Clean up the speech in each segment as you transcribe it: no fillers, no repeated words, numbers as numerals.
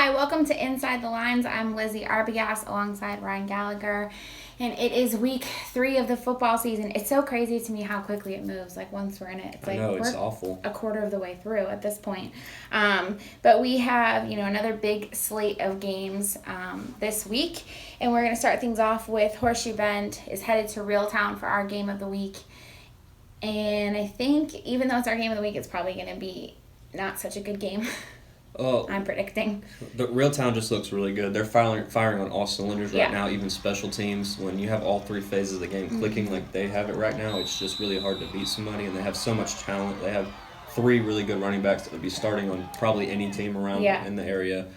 Hi, welcome to Inside the Lines. I'm Lizi Arbogast alongside Ryne Gallacher, and it is week 3 of the football season. It's so crazy to me how quickly it moves. Like once we're in it, it's like it's we're awful. a quarter of the way through at this point. But we have another big slate of games this week, and we're going to start things off with Horseshoe Bend is headed to Reeltown for our game of the week. And I think even though it's our game of the week, it's probably going to be not such a good game. I'm predicting. The Reeltown just looks really good. They're firing on all cylinders right now, even special teams. When you have all 3 phases of the game clicking like they have it right now, it's just really hard to beat somebody, and they have so much talent. They have 3 really good running backs that would be starting on probably any team around in the area.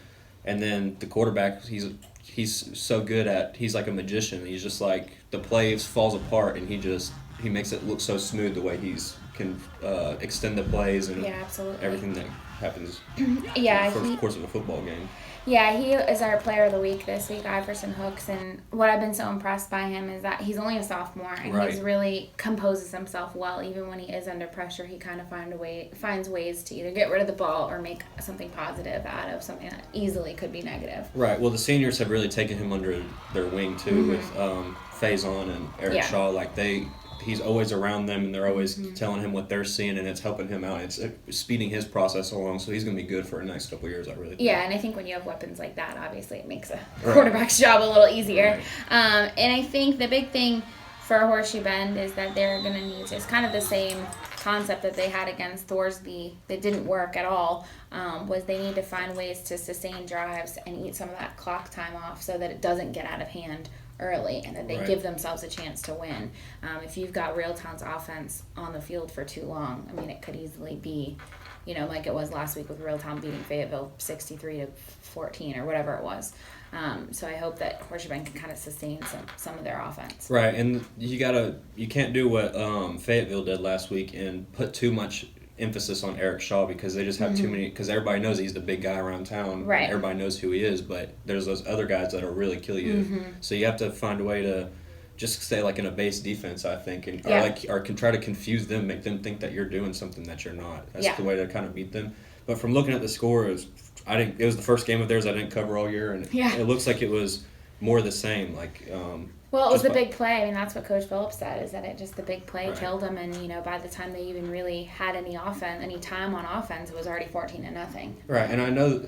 And then the quarterback, he's so good he's like a magician. He's just like, the plays falls apart, and he makes it look so smooth the way can extend the plays and everything that happens for the course of a football game. Yeah, he is our player of the week this week, Iverson Hooks, and what I've been so impressed by him is that he's only a sophomore, and he's really composes himself well. Even when he is under pressure, he kind of finds ways to either get rid of the ball or make something positive out of something that easily could be negative. Right. Well, the seniors have really taken him under their wing too, with Faison and Eric Shaw. Like he's always around them, and they're always telling him what they're seeing, and it's helping him out. It's speeding his process along, so he's going to be good for the next couple of years, I really think. Yeah, and I think when you have weapons like that, obviously it makes a quarterback's job a little easier. Right. And I think the big thing for Horseshoe Bend is that they're going to need to, it's kind of the same concept that they had against Thorsby that didn't work at all, was they need to find ways to sustain drives and eat some of that clock time off so that it doesn't get out of hand early, and that they give themselves a chance to win. If you've got Reeltown's offense on the field for too long, I mean, it could easily be, like it was last week with Reeltown beating Fayetteville 63-14 or whatever it was. So I hope that Horseshoe Bend can kind of sustain some of their offense. Right, and you can't do what Fayetteville did last week and put too much emphasis on Eric Shaw, because they just have too many, because everybody knows he's the big guy around town. Right. Everybody knows who he is, but there's those other guys that'll really kill you. So you have to find a way to just stay like in a base defense, I think, and or can try to confuse them, make them think that you're doing something that you're not. That's the way to kind of beat them. But from looking at the score, it was the first game of theirs I didn't cover all year, and it looks like it was more the same. Well, it was the big play. I mean, that's what Coach Phillips said, is that the big play killed them, and by the time they even really had any time on offense, it was already 14-0. Right, and I know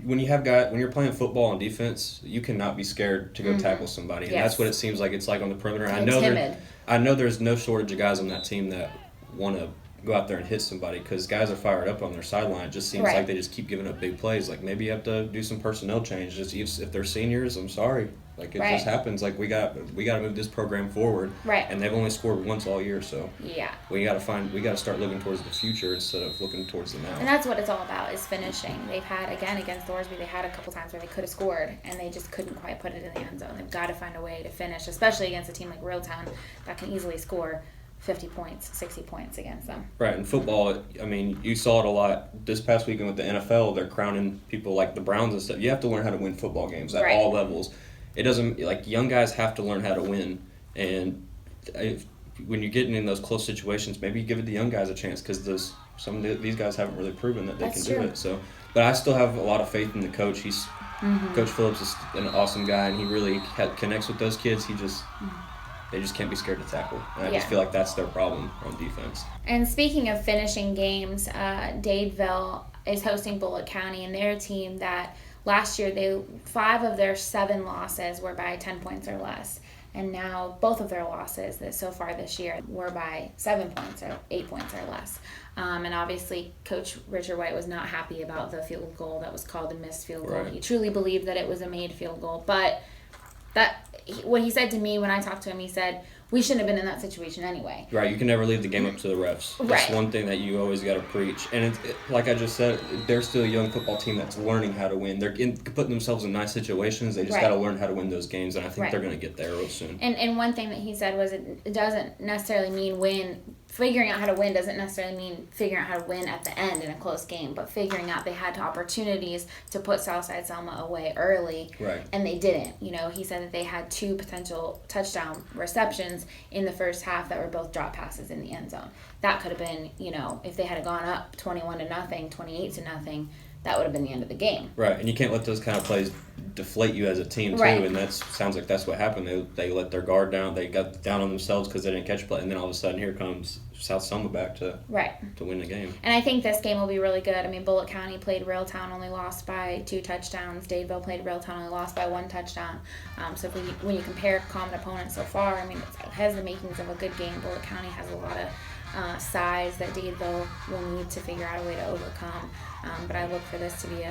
when you're playing football on defense, you cannot be scared to go tackle somebody, and that's what it seems like it's like on the perimeter. I know there's no shortage of guys on that team that want to go out there and hit somebody, because guys are fired up on their sideline. It just seems like they just keep giving up big plays. Like, maybe you have to do some personnel change. Just if they're seniors, I'm sorry. Like, it just happens. Like, we got to move this program forward. Right. And they've only scored once all year, so we got to start looking towards the future instead of looking towards the now. And that's what it's all about, is finishing. They've had, again, against Thorsby, they had a couple times where they could have scored, and they just couldn't quite put it in the end zone. They've got to find a way to finish, especially against a team like Reeltown that can easily score 50 points, 60 points against them. Right, in football, I mean, you saw it a lot this past weekend with the NFL. They're crowning people like the Browns and stuff. You have to learn how to win football games at all levels. It doesn't, young guys have to learn how to win. And when you're getting in those close situations, maybe you give it the young guys a chance, because these guys haven't really proven that they can do it. So, but I still have a lot of faith in the coach. Coach Phillips is an awesome guy, and he really connects with those kids. They just can't be scared to tackle. And I just feel like that's their problem on defense. And speaking of finishing games, Dadeville is hosting Bullitt County, and they're a team that last year 5 of their 7 losses were by 10 points or less. And now both of their losses so far this year were by 7 points or 8 points or less. And obviously, Coach Richard White was not happy about the field goal that was called a missed field goal. He truly believed that it was a made field goal, but what he said to me when I talked to him, he said, we shouldn't have been in that situation anyway. Right, you can never leave the game up to the refs. That's one thing that you always got to preach. And like I just said, they're still a young football team that's learning how to win. They're putting themselves in nice situations. They just got to learn how to win those games, and I think they're going to get there real soon. And one thing that he said was it doesn't necessarily mean figuring out how to win doesn't necessarily mean figuring out how to win at the end in a close game, but figuring out they had opportunities to put Southside Selma away early, and they didn't. He said that they had 2 potential touchdown receptions in the first half that were both drop passes in the end zone. That could have been, if they had gone up 21-0, 28-0, that would have been the end of the game. Right, and you can't let those kind of plays deflate you as a team too. Right. And that sounds like that's what happened. They let their guard down. They got down on themselves because they didn't catch a play, and then all of a sudden here comes South Selma back to win the game. And I think this game will be really good. I mean, Bullitt County played Railtown, only lost by 2 touchdowns. Dadeville played Railtown, only lost by 1 touchdown. So when you compare common opponents so far, I mean, it has the makings of a good game. Bullitt County has a lot of size that Dadeville will need to figure out a way to overcome. But I look for this to be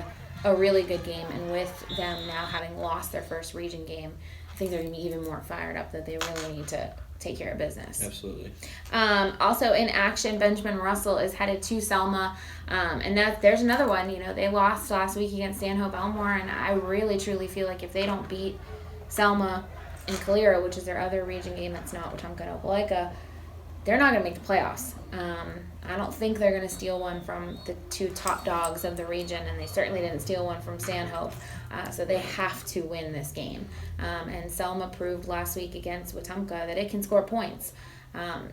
a really good game, and with them now having lost their first region game, I think they're going to be even more fired up that they really need to take care of business. Absolutely. Also in action, Benjamin Russell is headed to Selma, and there's another one. They lost last week against Stanhope Elmore, and I really truly feel like if they don't beat Selma and Calera, which is their other region game that's not Wetumpka and Opelika, they're not going to make the playoffs. I don't think they're going to steal one from the 2 top dogs of the region, and they certainly didn't steal one from Stanhope. So they have to win this game. And Selma proved last week against Wetumpka that it can score points. And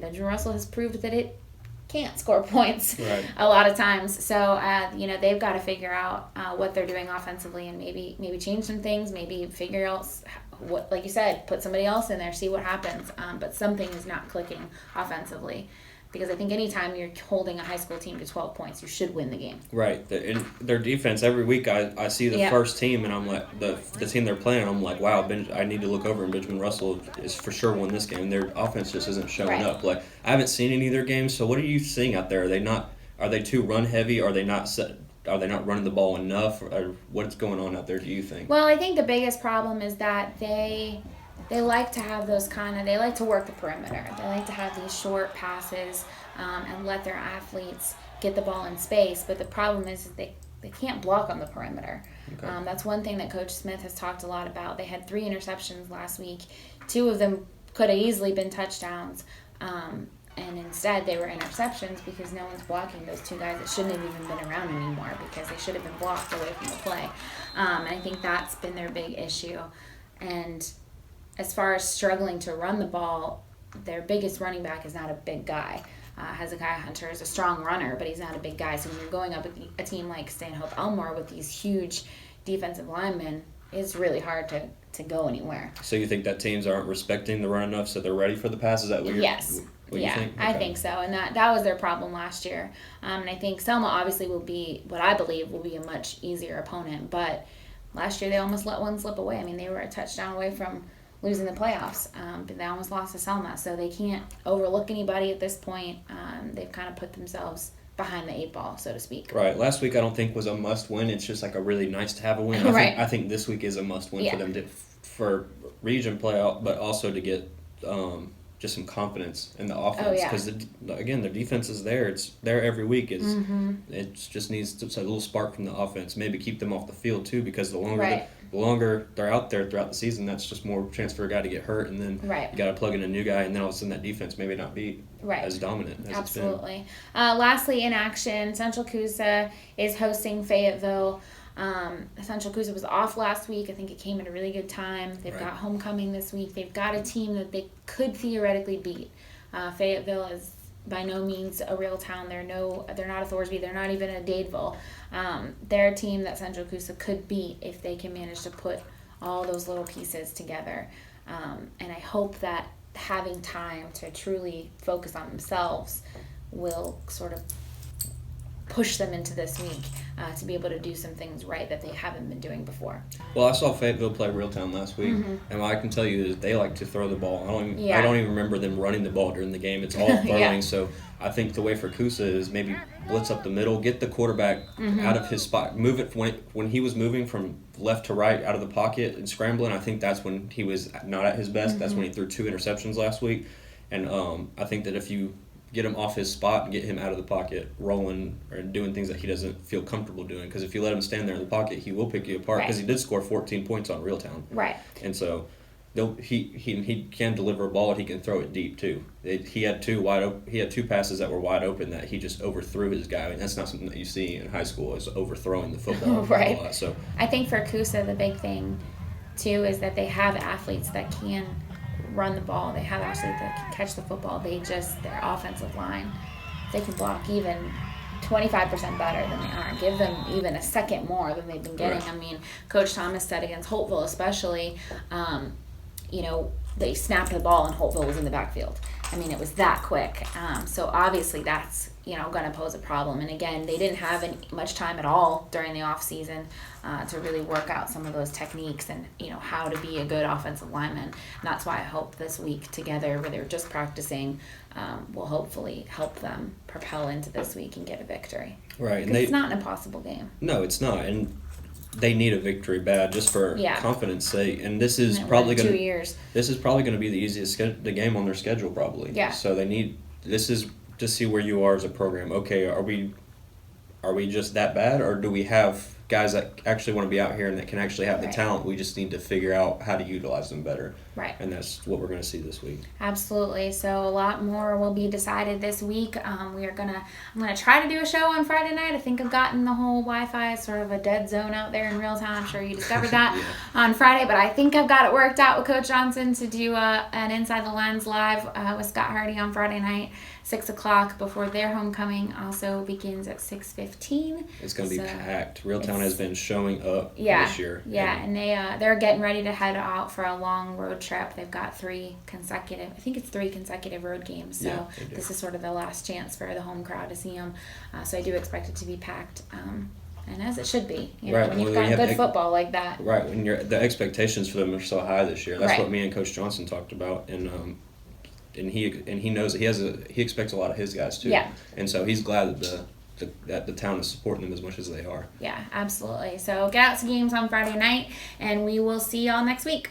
Benjamin Russell has proved that it can't score points a lot of times. So, they've got to figure out what they're doing offensively and maybe change some things, maybe figure out what, like you said, put somebody else in there, see what happens. But something is not clicking offensively. Because I think anytime you're holding a high school team to 12 points, you should win the game. Right. And their defense, every week I see the first team, and I'm like, the team they're playing, I'm like, wow, I need to look over, and Benjamin Russell is for sure won this game. Their offense just isn't showing up. Like, I haven't seen any of their games, so what are you seeing out there? Are they too run heavy? Are they not running the ball enough? Or what's going on out there, do you think? Well, I think the biggest problem is that they like to have they like to work the perimeter. They like to have these short passes and let their athletes get the ball in space. But the problem is they can't block on the perimeter. Okay. That's one thing that Coach Smith has talked a lot about. They had 3 interceptions last week. 2 of them could have easily been touchdowns. And instead they were interceptions because no one's blocking those 2 guys that shouldn't have even been around anymore because they should have been blocked away from the play. And I think that's been their big issue. And as far as struggling to run the ball, their biggest running back is not a big guy. Hezekiah Hunter is a strong runner, but he's not a big guy. So when you're going up with a team like Stanhope Elmore with these huge defensive linemen, it's really hard to go anywhere. So you think that teams aren't respecting the run enough so they're ready for the pass? Is that what you think? I think so. And that was their problem last year. And I think Selma obviously will be, what I believe, will be a much easier opponent. But last year they almost let one slip away. I mean, they were a touchdown away from losing the playoffs, but they almost lost to Selma, so they can't overlook anybody at this point. They've kind of put themselves behind the 8 ball, so to speak. Right. Last week I don't think was a must-win. It's just like a really nice to have a win. I think this week is a must-win for them for region playoff, but also to get just some confidence in the offense because again, their defense is there. It's there every week. It just needs a little spark from the offense. Maybe keep them off the field too, because the longer they're out there throughout the season, that's just more chance for a guy to get hurt, and then you got to plug in a new guy, and then all of a sudden that defense maybe not be as dominant as it's been. Lastly, in action, Central Coosa is hosting Fayetteville. Central Coosa was off last week. I think it came at a really good time. They've got homecoming this week. They've got a team that they could theoretically beat. Fayetteville is by no means a real town. They're not a Thorsby. They're not even a Dadeville. They're a team that Central Coosa could beat if they can manage to put all those little pieces together. And I hope that having time to truly focus on themselves will sort of push them into this week to be able to do some things right that they haven't been doing before. Well, I saw Fayetteville play Reeltown last week, and what I can tell you is they like to throw the ball. I don't even remember them running the ball during the game. It's all throwing. So I think the way for Coosa is maybe blitz up the middle, get the quarterback out of his spot, move it when he was moving from left to right out of the pocket and scrambling. I think that's when he was not at his best. That's when he threw 2 interceptions last week, and I think that if you get him off his spot and get him out of the pocket, rolling or doing things that he doesn't feel comfortable doing. Because if you let him stand there in the pocket, he will pick you apart. Because he did score 14 points on Reeltown. Right. And so he can deliver a ball and he can throw it deep too. He had 2 passes that were wide open that he just overthrew his guy. And that's not something that you see in high school, is overthrowing the football a lot. So I think for Coosa the big thing too is that they have athletes that can run the ball. They have athletes that can catch the football. Their offensive line, they can block even 25% better than they are. Give them even a second more than they've been getting. Right. I mean, Coach Thomas said against Holtville especially, they snapped the ball and Holtville was in the backfield. I mean, it was that quick. So obviously that's, going to pose a problem. And again, they didn't have much time at all during the off season to really work out some of those techniques and, how to be a good offensive lineman. And that's why I hope this week together, where they're just practicing, will hopefully help them propel into this week and get a victory. Right. And it's not an impossible game. No, it's not. And they need a victory bad just for confidence sake. And this is probably going to 2 years. This is probably going to be the easiest the game on their schedule probably. Yeah. So this is to see where you are as a program. Okay, are we just that bad, or do we have guys that actually want to be out here and that can actually have the talent? We just need to figure out how to utilize them better. Right. And that's what we're going to see this week. Absolutely. So a lot more will be decided this week. I'm gonna try to do a show on Friday night. I think I've gotten the whole Wi-Fi sort of a dead zone out there in real time. I'm sure you discovered that on Friday, but I think I've got it worked out with Coach Johnson to do an Inside the Lens live with Scott Hardy on Friday night, 6 o'clock before their homecoming. Also begins at 6:15. It's going to be packed. Reeltown has been showing up this year. Yeah, and they're getting ready to head out for a long road trip. They've got 3 consecutive road games. So this is sort of the last chance for the home crowd to see them. So I do expect it to be packed. And as it should be, when you've got good football like that. Right, when the expectations for them are so high this year. That's what me and Coach Johnson talked about, and he knows that he expects a lot of his guys too. Yeah. And so he's glad that the town is supporting them as much as they are. Yeah, absolutely. So get out to games on Friday night, and we will see y'all next week.